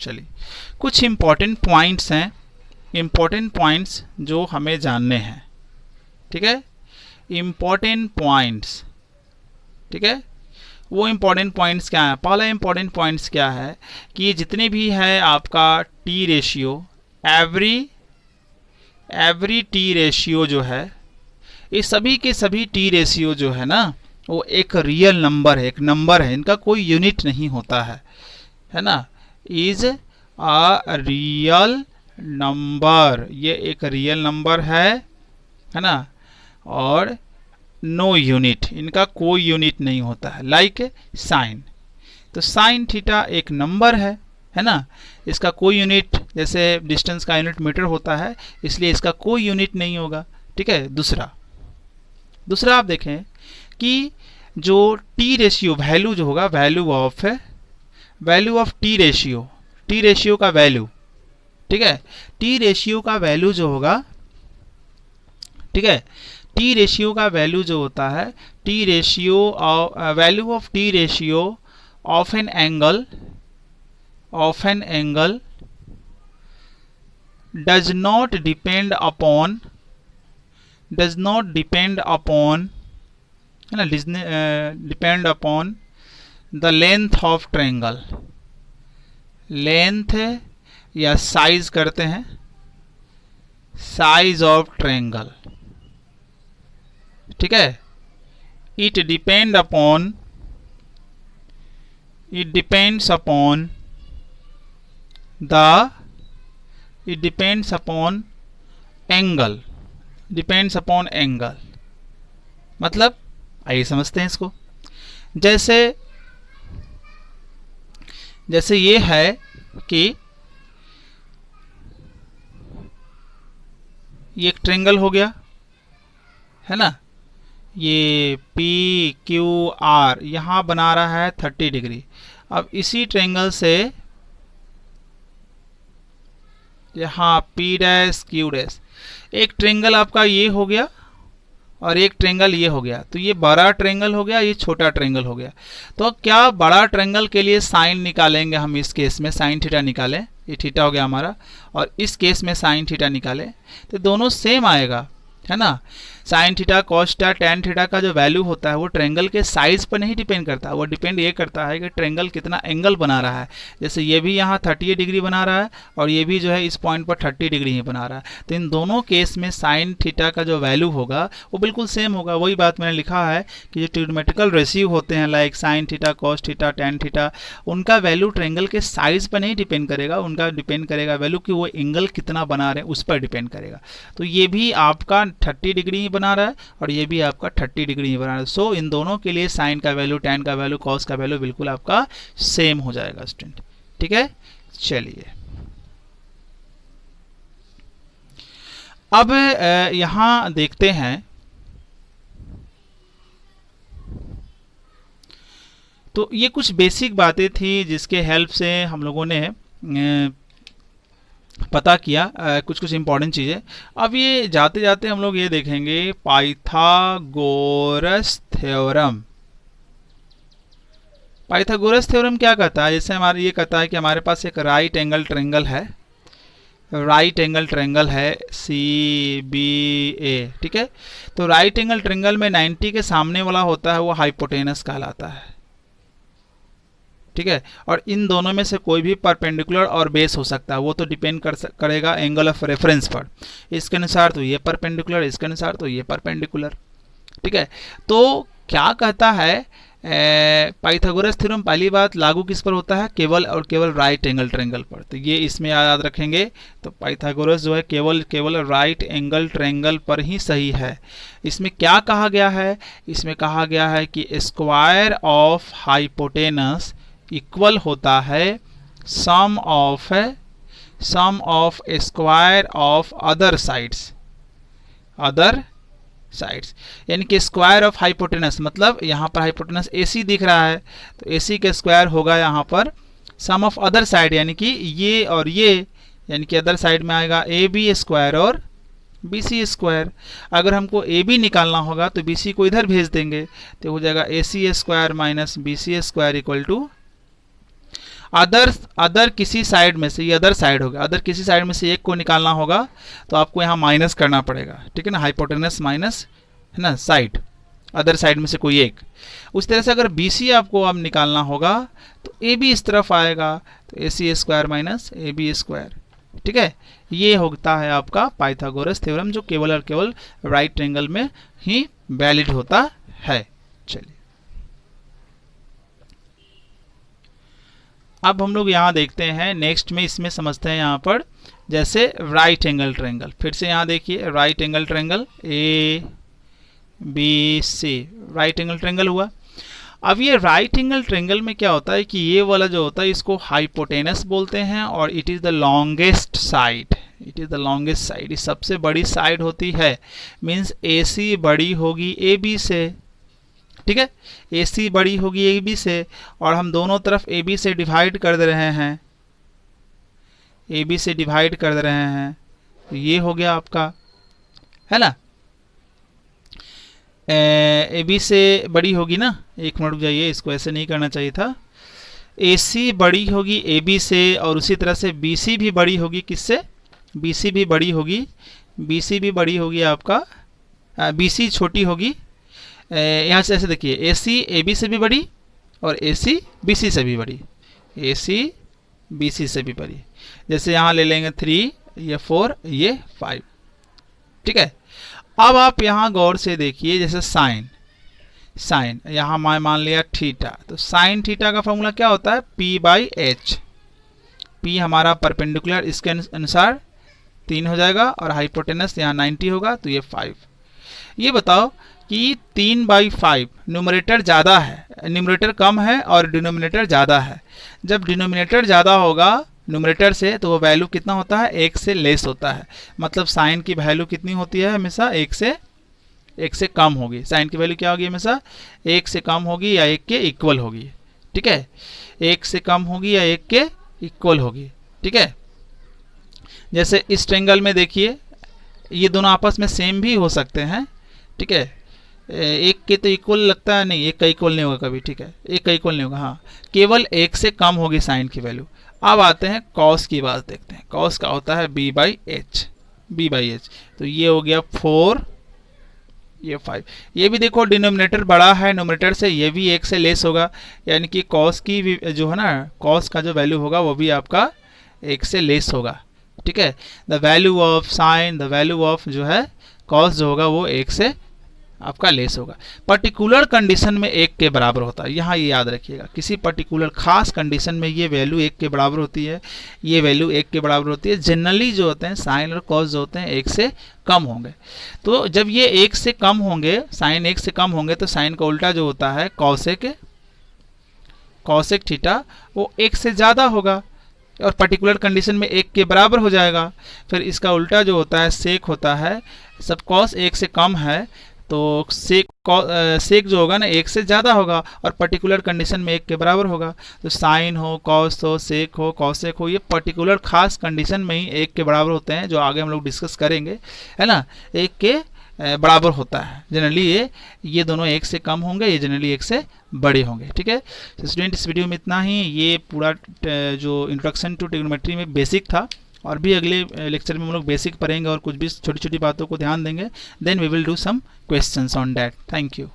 चलिए कुछ important points हैं, इम्पॉर्टेंट पॉइंट्स जो हमें जानने हैं। ठीक है, इम्पॉर्टेंट पॉइंट्स। ठीक है, वो इम्पॉर्टेंट पॉइंट्स क्या है? पहला इम्पॉर्टेंट पॉइंट्स क्या है कि जितने भी है आपका T ratio, every T ratio जो है, ये सभी के सभी टी रेशियो जो है ना, वो एक रियल नंबर है, एक नंबर है, इनका कोई यूनिट नहीं होता है ना। इज अ रियल नंबर, ये एक रियल नंबर है ना। और नो यूनिट, इनका कोई यूनिट नहीं होता है। लाइक साइन, तो साइन थीटा एक नंबर है ना, इसका कोई यूनिट, जैसे डिस्टेंस का यूनिट मीटर होता है, इसलिए इसका कोई यूनिट नहीं होगा। ठीक है, दूसरा आप देखें कि जो टी रेशियो वैल्यू जो होगा, वैल्यू ऑफ टी रेशियो का वैल्यू, ठीक है, टी रेशियो का वैल्यू जो होगा, ठीक है, टी रेशियो का वैल्यू जो होता है, T ratio value of T ratio of an angle does not depend upon है ना, depend upon the length of triangle, length या साइज करते हैं, साइज ऑफ ट्रायंगल। ठीक है, इट डिपेंड्स अपॉन एंगल, मतलब आइए समझते हैं इसको। जैसे ये है कि ये एक ट्रायंगल हो गया है ना, ये पी क्यू आर यहाँ बना रहा है 30 डिग्री। अब इसी ट्रायंगल से यहाँ पी डैश क्यू डैश, एक ट्रायंगल आपका ये हो गया और एक ट्रायंगल ये हो गया, तो ये बड़ा ट्रायंगल हो गया, ये छोटा ट्रायंगल हो गया। तो क्या बड़ा ट्रायंगल के लिए साइन निकालेंगे हम, इस केस में साइन थीटा निकालें, ये थीटा हो गया हमारा, और इस केस में साइन थीटा निकालें, तो दोनों सेम आएगा है ना। Sine theta cos theta tan theta का जो वैल्यू होता है वो ट्रायंगल के साइज पर नहीं डिपेंड करता, वो डिपेंड ये करता है कि ट्रायंगल कितना एंगल बना रहा है। जैसे ये भी यहाँ 38 डिग्री बना रहा है और ये भी जो है इस पॉइंट पर 30 डिग्री ही बना रहा है, तो इन दोनों केस में साइन थीटा का जो वैल्यू होगा वो बिल्कुल सेम होगा। वही बात मैंने लिखा है कि जो ट्रिग्नोमेट्रिकल रेशियो होते हैं like sine theta cos theta tan theta, उनका वैल्यू ट्रायंगल के साइज पर नहीं डिपेंड करेगा, उनका डिपेंड करेगा वैल्यू कि वो एंगल कितना बना रहे हैं उस पर डिपेंड करेगा। तो ये भी आपका 30 डिग्री ही बना रहा है और ये भी आपका 30 डिग्री ही बना रहा है। सो इन दोनों के लिए साइन का वैल्यू, टैन का वैल्यू, कॉस का वैल्यू बिल्कुल आपका सेम हो जाएगा स्टूडेंट। ठीक है, चलिए अब यहां देखते हैं, तो ये कुछ बेसिक बातें थी जिसके हेल्प से हम लोगों ने पता किया कुछ इंपॉर्टेंट चीज़ें। अब ये जाते जाते हम लोग ये देखेंगे पाइथागोरस थ्योरम। पाइथागोरस थ्योरम क्या कहता है? जैसे हमारे ये कहता है कि हमारे पास एक राइट एंगल ट्रायंगल है CBA। ठीक है, तो राइट एंगल ट्रायंगल में 90 के सामने वाला होता है वो हाइपोटेनस कहलाता है। ठीक है, और इन दोनों में से कोई भी परपेंडिकुलर और बेस हो सकता है, वो तो डिपेंड करेगा एंगल ऑफ रेफरेंस पर। इसके अनुसार तो ये परपेंडिकुलर, इसके अनुसार तो ये परपेंडिकुलर। ठीक है, तो क्या कहता है पाइथागोरस थ्योरम? पहली बात लागू किस पर होता है? केवल और केवल राइट एंगल ट्रायंगल पर। तो ये इसमें याद रखेंगे। तो पाइथागोरस जो है केवल राइट एंगल ट्रायंगल पर ही सही है। इसमें क्या कहा गया है? इसमें कहा गया है कि स्क्वायर ऑफ हाइपोटेनस इक्वल होता है sum of square of other sides, यानी कि स्क्वायर ऑफ हाइपोटेनस, मतलब यहाँ पर हाइपोटेनस AC दिख रहा है तो AC के स्क्वायर होगा यहाँ पर सम ऑफ अदर साइड, यानी कि ये और ये, यानी कि अदर साइड में आएगा AB स्क्वायर और BC स्क्वायर। अगर हमको AB निकालना होगा तो BC को इधर भेज देंगे तो हो जाएगा AC square minus BC square equal to. Other किसी साइड में से, ये अदर साइड होगा, अदर किसी साइड में से एक को निकालना होगा तो आपको यहाँ माइनस करना पड़ेगा, ठीक है ना, हाइपोटेनस माइनस, है ना, साइड, अदर साइड में से कोई एक। उस तरह से अगर BC आपको अब निकालना होगा तो AB इस तरफ आएगा, तो AC square minus AB square, ठीक है। ये होता है आपका पाइथागोरस थ्योरम, जो केवल और केवल राइट ट्रायंगल में ही वैलिड होता है। चलिए अब हम लोग यहाँ देखते हैं, नेक्स्ट में इसमें समझते हैं यहाँ पर, जैसे राइट एंगल ट्रायंगल। फिर से यहाँ देखिए, right angle triangle ABC, right angle triangle हुआ। अब ये राइट एंगल ट्रायंगल में क्या होता है कि ये वाला जो होता है इसको हाइपोटेनस बोलते हैं, और it is the longest side, it is the longest side, ये सबसे बड़ी साइड होती है। मीन्स AC बड़ी होगी AB से, ठीक है, AC बड़ी होगी AB से, और हम दोनों तरफ AB से डिवाइड कर दे रहे हैं, AB से डिवाइड कर दे रहे हैं, तो ये हो गया आपका, है ना, AB से बड़ी होगी ना, एक मिनट रुक जाइए, इसको ऐसे नहीं करना चाहिए था। AC बड़ी होगी AB से, और उसी तरह से BC भी बड़ी होगी, किससे, BC भी बड़ी होगी, BC भी बड़ी होगी आपका, BC छोटी होगी। यहाँ से ऐसे देखिए, AC AB से भी बड़ी और AC BC से भी बड़ी, AC BC से भी बड़ी। जैसे यहाँ ले लेंगे 3, ये 4, ये 5, ठीक है। अब आप यहाँ गौर से देखिए, जैसे साइन यहाँ मान लिया थीटा, तो साइन थीटा का फॉर्मूला क्या होता है, P/H। P हमारा परपेंडिकुलर इसके अनुसार 3 हो जाएगा, और हाइपोटेनस यहाँ 90 होगा, तो ये 5। ये बताओ कि 3/5 न्यूमरेटर ज़्यादा है, न्यूमरेटर कम है और डिनोमिनेटर ज़्यादा है। जब डिनोमिनेटर ज़्यादा होगा न्यूमरेटर से, तो वो वैल्यू कितना होता है, 1 से लेस होता है। मतलब साइन की वैल्यू कितनी होती है, हमेशा 1 से कम होगी। साइन की वैल्यू क्या होगी, हमेशा 1 से कम होगी या 1 के इक्वल होगी, ठीक है, 1 से कम होगी या 1 के इक्वल होगी, ठीक है। जैसे इस ट्रायंगल में देखिए, ये दोनों आपस में सेम भी हो सकते हैं, ठीक है, एक के तो इक्वल लगता है, नहीं, एक का इक्वल नहीं होगा कभी, ठीक है, एक का इक्वल नहीं होगा, हाँ, केवल 1 से कम होगी साइन की वैल्यू। अब आते हैं कॉस की बात देखते हैं। कॉस का होता है B/H, तो ये हो गया 4, ये 5। ये भी देखो डिनोमिनेटर बड़ा है न्यूमरेटर से, ये भी 1 से लेस होगा, यानी कि कॉस की जो है ना, कॉस का जो वैल्यू होगा वो भी आपका 1 से लेस होगा, ठीक है। The value of sine, the value of जो है कॉस जो होगा वो 1 से आपका लेस होगा। पर्टिकुलर कंडीशन में 1 के बराबर होता है, यहाँ ये याद रखिएगा, किसी पर्टिकुलर खास कंडीशन में ये वैल्यू 1 के बराबर होती है, ये वैल्यू 1 के बराबर होती है। जनरली जो होते हैं साइन और कॉस जो होते हैं 1 से कम होंगे। तो जब ये 1 से कम होंगे, साइन 1 से कम होंगे, तो साइन का उल्टा जो होता है कॉसेक थीटा, वो 1 से ज़्यादा होगा और पर्टिकुलर कंडीशन में 1 के बराबर हो जाएगा। फिर इसका उल्टा जो होता है सेक होता है, सब कॉस 1 से कम है तो सेक जो होगा ना 1 से ज़्यादा होगा और पर्टिकुलर कंडीशन में 1 के बराबर होगा। तो साइन हो, कॉस हो, सेक हो, कॉसेक हो, ये पर्टिकुलर खास कंडीशन में ही 1 के बराबर होते हैं, जो आगे हम लोग डिस्कस करेंगे, है ना। 1 के बराबर होता है जनरली, ये दोनों 1 से कम होंगे, ये जनरली 1 से बड़े होंगे, ठीक है। तो स्टूडेंट इस वीडियो में इतना ही। ये पूरा जो इंट्रोडक्शन टू ट्रिग्नोमेट्री में बेसिक था, और भी अगले लेक्चर में हम लोग बेसिक पढ़ेंगे और कुछ भी छोटी छोटी बातों को ध्यान देंगे। Then we will do some questions on that. Thank you.